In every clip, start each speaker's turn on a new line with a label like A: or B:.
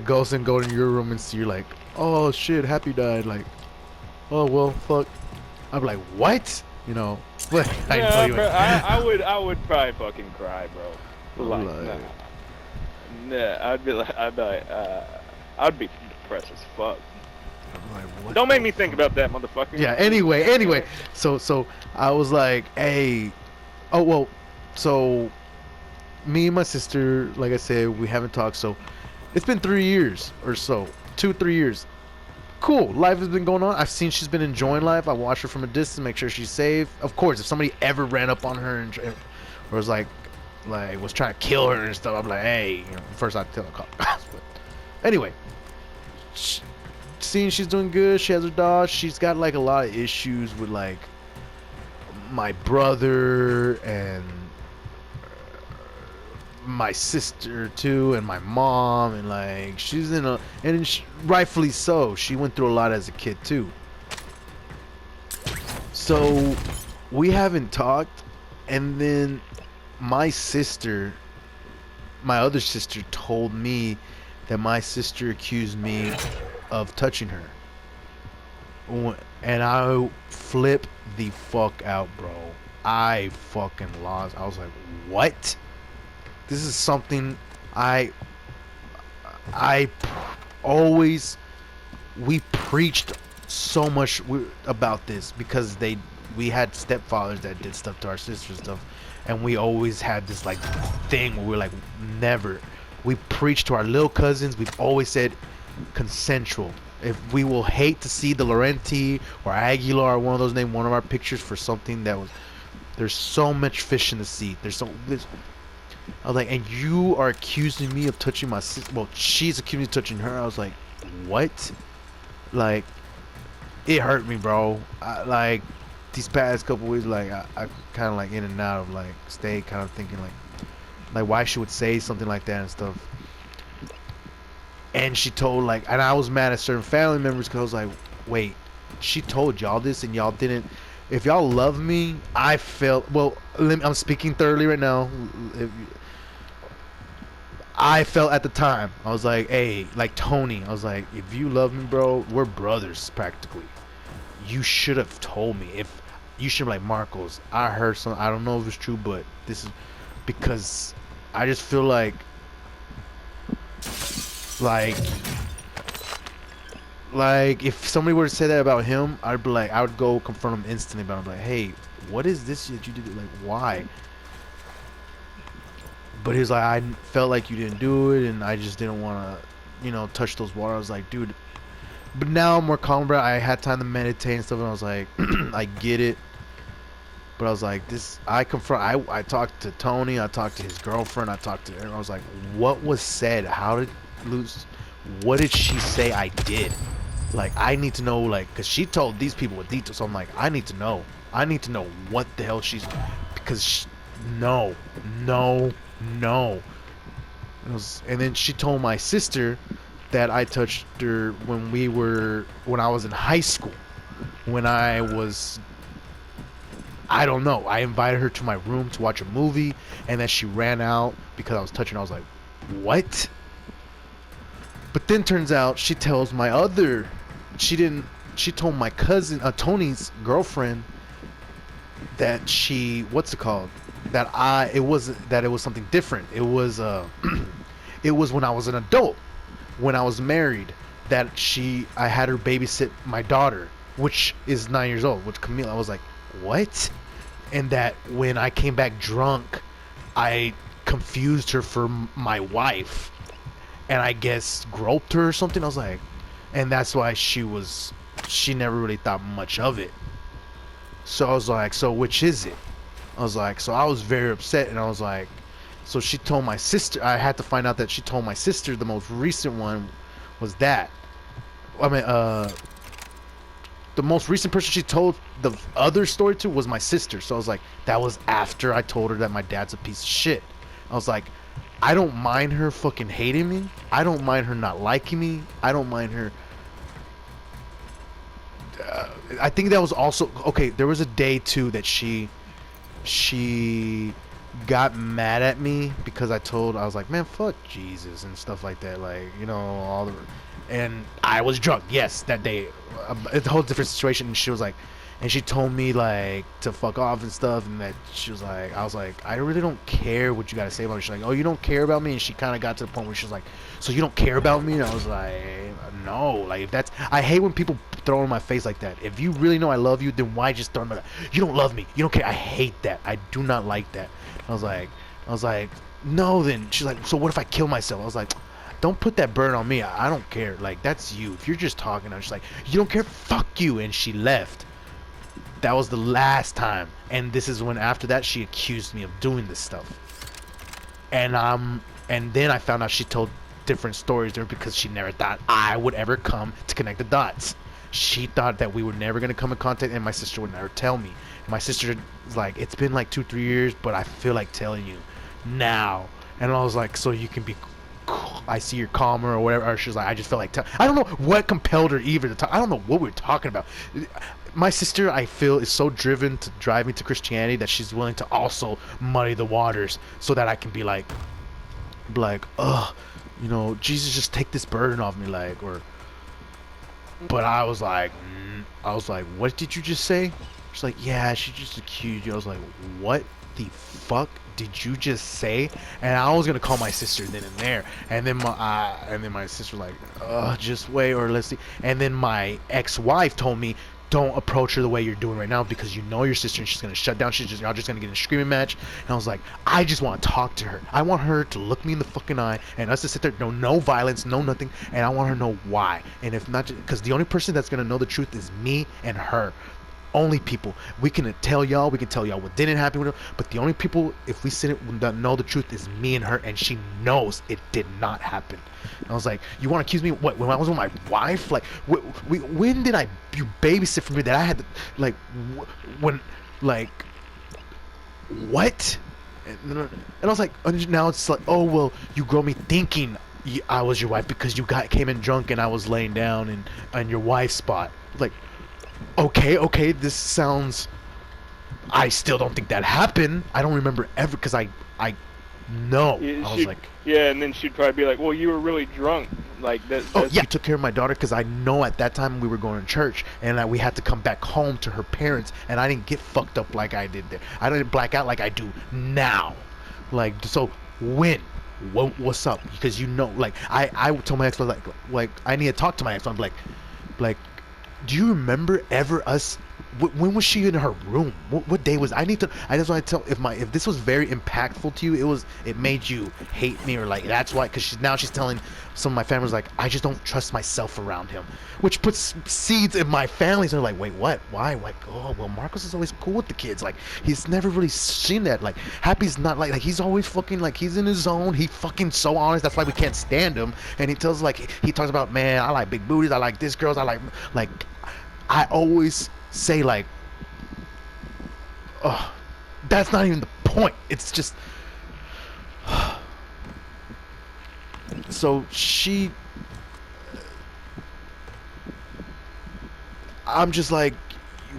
A: ghost and go in your room and see you like, oh shit, Happy died. Like, oh well, fuck. I'm like, what? You know, but I know
B: Yeah,
A: you.
B: bro, I would probably fucking cry, bro. Like, nah, I'd be depressed as fuck.
A: I'm like, what
B: Don't make
A: the
B: me think
A: fuck?
B: about that, motherfucker.
A: Yeah. Anyway. So I was like, hey, oh well, so me and my sister, like I said, we haven't talked. So it's been 3 years or so, 2 3 years. Cool, life has been going on. I've seen she's been enjoying life. I watch her from a distance, make sure she's safe. Of course, if somebody ever ran up on her and or was like was trying to kill her and stuff, I'm like, hey, you know, first I'd tell the cops. But anyway, seeing she's doing good. She has her dog. She's got like a lot of issues with like my brother and my sister too, and my mom, and like she's in a, and rightfully so. She went through a lot as a kid too. So we haven't talked, and then my sister, my other sister, told me that my sister accused me of touching her, and I flip the fuck out, bro. I fucking lost. I was like, what? This is something I always, we preached so much about this because we had stepfathers that did stuff to our sisters stuff, and we always had this like thing where we're like, never. We preached to our little cousins. We've always said consensual. If we will hate to see the Laurenti or Aguilar or one of those name one of our pictures for something that was, there's so much fish in the sea. I was like, and you are accusing me of touching my sister. Well, she's accusing me of touching her. I was like, what? Like, it hurt me, bro. Like, these past couple weeks, like, I kind of like in and out of like stay kind of thinking like why she would say something like that and stuff. And she told like, and I was mad at certain family members because I was like, wait, she told y'all this and y'all didn't. If y'all love me, I felt, well, I'm speaking thoroughly right now. I felt at the time, I was like, hey, like Tony, I was like, if you love me, bro, we're brothers practically. You should have told me. If you should have like, Marcos, I heard something, I don't know if it's true, but this is because I just feel like if somebody were to say that about him, I'd be like, I would go confront him instantly, but I'm like, hey, what is this that you did? Like, why? But he was like, I felt like you didn't do it, and I just didn't want to, you know, touch those waters. I was like, dude. But now I'm more calm, bro. I had time to meditate and stuff, and I was like, I get it. But I was like, I talked to Tony, I talked to his girlfriend, I talked to her. I was like, what was said? What did she say I did? Like, I need to know, like, because she told these people with details. So I'm like, I need to know. I need to know what the hell because no. And then she told my sister that I touched her when I was in high school. I don't know. I invited her to my room to watch a movie, and then she ran out because I was touching her. I was like, what? But then turns out she tells she told my cousin, Tony's girlfriend, that it was something different. It was it was when I was an adult, when I was married, that I had her babysit my daughter, which is 9 years old, which Camila. I was like, what? And that when I came back drunk, I confused her for my wife, and I guess groped her or something. I was like, and that's why she never really thought much of it. So I was like, so which is it? I was like, so I was very upset, and I was like, so she told my sister. I had to find out that she told my sister the most recent one was that. I mean, the most recent person she told the other story to was my sister. So I was like, that was after I told her that my dad's a piece of shit. I was like, I don't mind her fucking hating me. I don't mind her not liking me. I don't mind her. I think that was also okay. There was a day too that she got mad at me because I was like, man, fuck Jesus and stuff like that, like, you know, all the, and I was drunk, yes, that day. It's a whole different situation. And she was like, and she told me like to fuck off and stuff, and that she was like, I was like, I really don't care what you gotta say about me. She's like, oh, you don't care about me? And she kind of got to the point where she was like, so you don't care about me? And I was like, no, like, if that's, I hate when people throw in my face like that. If you really know I love you, then why just throw in my, you don't love me, you don't care? I hate that. I do not like that. I was like, no. Then she's like, so what if I kill myself? I was like, don't put that burden on me. I don't care. Like, that's you. If you're just talking, I'm just like, you don't care? Fuck you. And she left. That was the last time. And this is when, after that, she accused me of doing this stuff. And then I found out she told different stories there because she never thought I would ever come to connect the dots. She thought that we were never going to come in contact, and my sister would never tell me. And my sister was like, it's been like 2-3 years, but I feel like telling you now. And I was like, so you can be, I see you're calmer or whatever. Or she was like, I just felt like I don't know what compelled her even to talk. I don't know what we were talking about. My sister, I feel, is so driven to drive me to Christianity that she's willing to also muddy the waters so that I can be like, ugh, you know, Jesus, just take this burden off me, like, or. But I was like, what did you just say? She's like, yeah, she just accused you. I was like, what the fuck did you just say? And I was gonna call my sister then and there, and then my sister was like, just wait, or let's see. And then my ex-wife told me, don't approach her the way you're doing right now because you know your sister and she's gonna shut down. Y'all just gonna get in a screaming match. And I was like, I just want to talk to her. I want her to look me in the fucking eye and us to sit there, no violence, no nothing. And I want her to know why. And if not, because the only person that's gonna know the truth is me and her. Only people. We can tell y'all what didn't happen, but the only people, if we sit that know the truth, is me and her, and she knows it did not happen. And I was like, you want to accuse me? What? When I was with my wife? Like, when did you babysit for me that I had to, like, when, like, what? And I was like, now it's like, oh, well, you grow me thinking I was your wife because you came in drunk and I was laying down in your wife's spot. Like, okay, this sounds, I still don't think that happened. I don't remember ever, because I know.
B: Yeah,
A: I was like,
B: yeah, and then she'd probably be like, well, you were really drunk. Like,
A: oh, yeah, I took care of my daughter because I know at that time we were going to church, and we had to come back home to her parents, and I didn't get fucked up like I did there. I didn't black out like I do now. Like, so when? What's up? Because you know, like, I told my ex, like, I need to talk to my ex. I'm like, do you remember ever us? When was she in her room? What day was? I just want to tell if this was very impactful to you, it made you hate me, or like that's why, because she's telling some of my family's like, I just don't trust myself around him, which puts seeds in my family. So they're like, wait, what? Why? Like, oh, well, Marcos is always cool with the kids. Like, he's never really seen that. Like, Happy's not like he's always fucking, like, he's in his zone. He fucking so honest. That's why we can't stand him. And he tells, like, he talks about, man, I like big booties. I like this girls. I like. I always say, like, oh, that's not even the point. It's just, so I'm just like,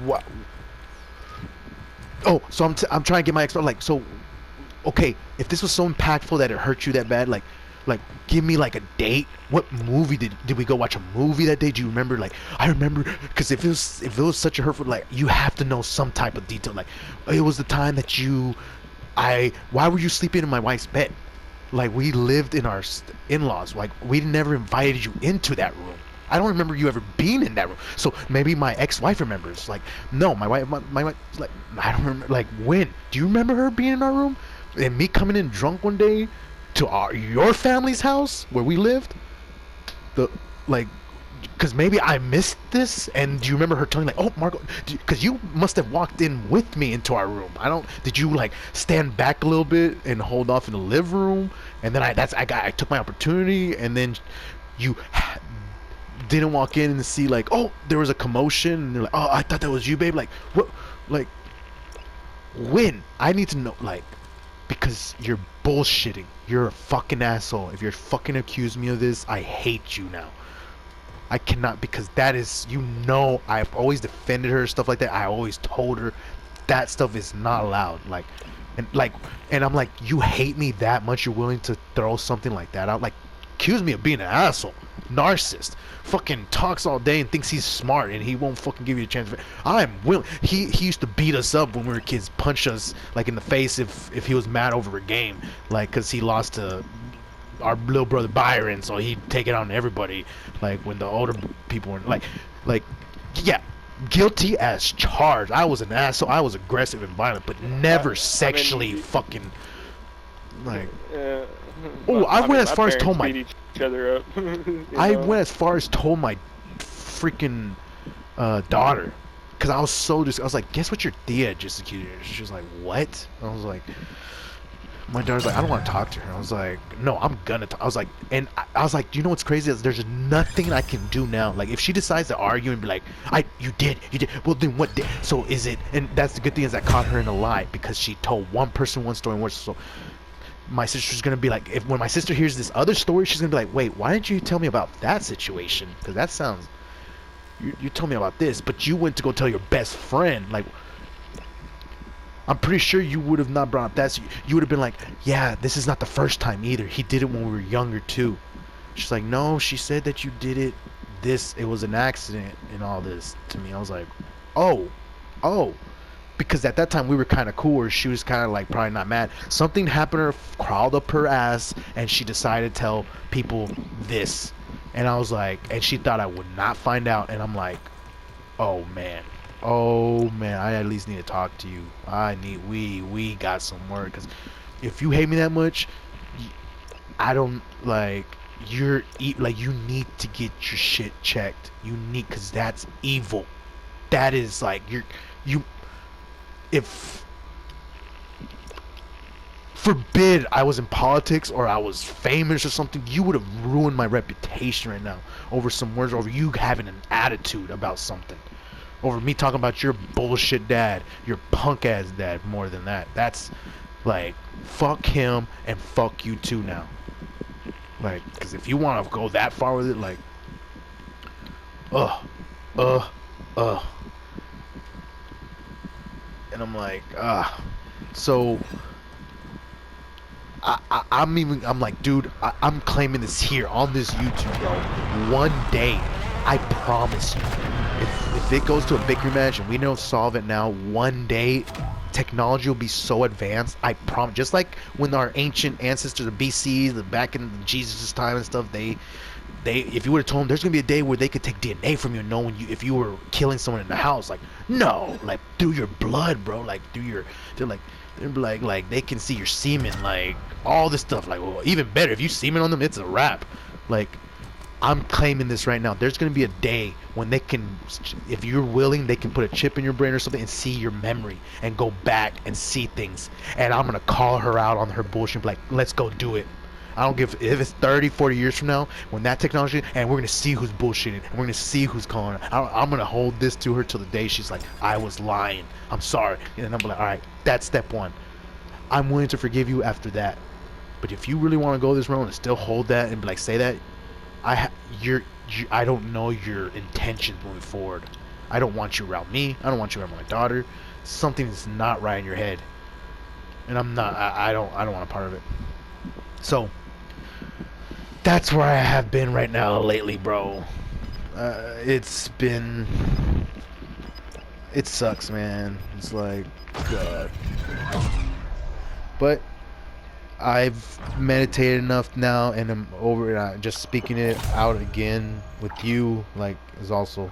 A: what? Oh, so I'm trying to get my ex, like, so, okay, if this was so impactful that it hurt you that bad, like, give me like a date. What movie did we go watch a movie that day? Do you remember? Like, I remember, because if it was such a hurtful, like, you have to know some type of detail. Like, it was the time that why were you sleeping in my wife's bed? Like, we lived in our in-laws. Like, we never invited you into that room. I don't remember you ever being in that room. So maybe my ex-wife remembers. Like, no, my wife, like, I don't remember. Like, when? Do you remember her being in our room and me coming in drunk one day to your family's house where we lived? Because maybe I missed this, and do you remember her telling, like, oh, Marco, because you must have walked in with me into our room. Did you, like, stand back a little bit and hold off in the living room? And then I took my opportunity, and then you didn't walk in and see, like, oh, there was a commotion, and they're like, oh, I thought that was you, babe. Like, what? Like, when? I need to know, like, because you're bullshitting. You're a fucking asshole. If you're fucking accused me of this, I hate you now. I cannot, because that is, you know, I've always defended her, stuff like that. I always told her that stuff is not allowed. Like, And I'm like, you hate me that much? You're willing to throw something like that out? Like, accuse me of being an asshole, narcissist, fucking talks all day and thinks he's smart and he won't fucking give you a chance. I'm willing. He used to beat us up when we were kids, punch us like in the face if he was mad over a game, like because he lost to our little brother Byron, so he'd take it on everybody. Like when the older people were like, yeah. Guilty as charged. I was an asshole. I was aggressive and violent, but never sexually fucking like. Oh, I went as far as told my.
B: Each other up,
A: I went as far as told my freaking daughter, cause I was so I was like, guess what your tia just accused you? She was like, what? I was like, my daughter's like, I don't want to talk to her. I was like, no, I'm gonna talk. I was like, and I was like, do you know what's crazy? Is there's nothing I can do now. Like, if she decides to argue and be like, you did. Well, then what did? So is it? And that's the good thing is I caught her in a lie because she told one person one story and one. So my sister's gonna be like, when my sister hears this other story, she's gonna be like, wait, why didn't you tell me about that situation? Because that sounds. You told me about this, but you went to go tell your best friend. Like, I'm pretty sure you would have not brought up that. So you would have been like, yeah, this is not the first time either. He did it when we were younger too. She's like, no, she said that you did it. It was an accident and all this to me. I was like, oh. Because at that time we were kind of cool, or she was kind of like probably not mad. Something happened to her, crawled up her ass, and she decided to tell people this. And I was like, and she thought I would not find out. And I'm like, oh man, I at least need to talk to you. We got some work, because if you hate me that much, I don't like you need to get your shit checked. You need, because that's evil. That is like if forbid I was in politics or I was famous or something, you would have ruined my reputation right now over some words, over you having an attitude about something, over me talking about your bullshit dad, your punk ass dad. More than that, that's like, fuck him and fuck you too now. Like, because if you want to go that far with it, like, and I'm like, so I'm like, dude, I'm claiming this here on this YouTube, bro. One day, I promise you, if it goes to a victory match and we don't solve it now, one day technology will be so advanced, I promise. Just like when our ancient ancestors, the BCs, back in Jesus' time and stuff, they if you would have told them there's gonna be a day where they could take DNA from you and know if you were killing someone in the house, like, no, like through your blood, bro, like they're like they can see your semen, like all this stuff. Like, well, even better, if you semen on them, it's a wrap. Like, I'm claiming this right now. There's gonna be a day when they can, if you're willing, they can put a chip in your brain or something and see your memory and go back and see things. And I'm gonna call her out on her bullshit, like, let's go do it. I don't give if it's 30, 40 years from now when that technology, and we're gonna see who's bullshitting and we're gonna see who's calling her. I'm gonna hold this to her till the day she's like, I was lying, I'm sorry. And I'm like, all right, that's step one. I'm willing to forgive you after that. But if you really want to go this road and still hold that and like say that, I don't know your intentions moving forward. I don't want you around me. I don't want you around my daughter. Something is not right in your head, and I'm not. I don't want a part of it. So that's where I have been right now lately, bro. It sucks, man. It's like, God. But I've meditated enough now, and I'm over it. Just speaking it out again with you, like, is also